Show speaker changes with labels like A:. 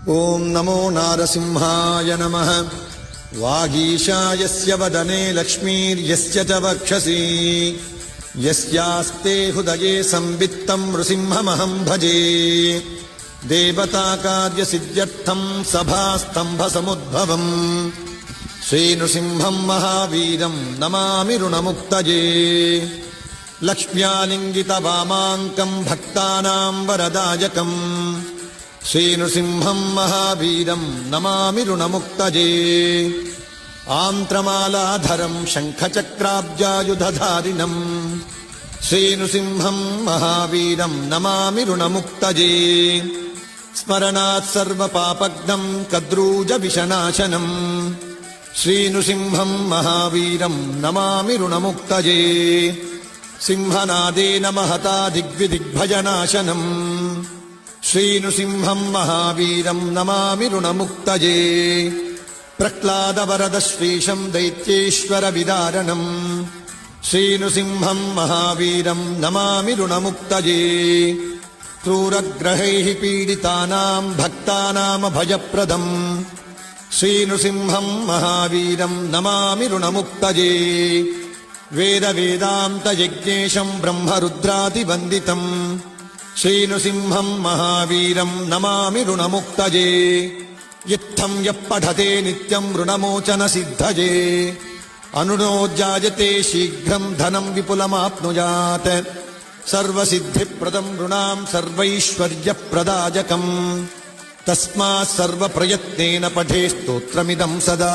A: ओं नमो नारसिंहाय नमः। वागीशायस्य वदने लक्ष्मीर्यस्य च वक्षसि यस्यास्ते हृदये संवित्तं नृसिंहमहं भजे। देवताकार्यसिद्ध्यर्थं सभास्तम्भसमुद्भवम् श्रीनृसिंहं महावीरं नमामि ऋणमुक्तये। लक्ष्म्यालिङ्गितवामाङ्कं भक्तानां वरदायकम् श्रीनृसिंहं महावीरं नमामि ऋणमुक्तये। आन्त्रमालाधरं शङ्खचक्राब्जायुधधारिणम् श्रीनृसिंहं महावीरं नमामि ऋणमुक्तये। स्मरणात् सर्वपापघ्नं कद्रूजविषनाशनम् श्रीनृसिंहं महावीरं नमामि ऋणमुक्तये। सिंहनादेन महता दिग्विदिग्भजनाशनम् श्रीनृसिंहं महावीरं नमामि ऋणमुक्तये। प्रह्लादवरदश्रीशं दैत्येश्वरविदारणम् श्रीनृसिंहं महावीरं नमामि ऋणमुक्तये। क्रूरग्रहैः पीडितानां भक्तानामभयप्रदम् श्रीनृसिंहं महावीरं नमामि ऋणमुक्तये। वेदवेदान्तयज्ञेशं ब्रह्मरुद्रादिवन्दितम् श्रीनृसिंहं महावीरं नमामि ऋणमुक्तये। इत्थं यः पठते नित्यं ऋणमोचनसिद्धये अनुनोज्जायते शीघ्रं धनं विपुलमाप्नुयात्। सर्वसिद्धिप्रदं ऋणां सर्वैश्वर्यप्रदायकम् तस्मात् सर्वप्रयत्नेन पठे स्तोत्रमिदं सदा।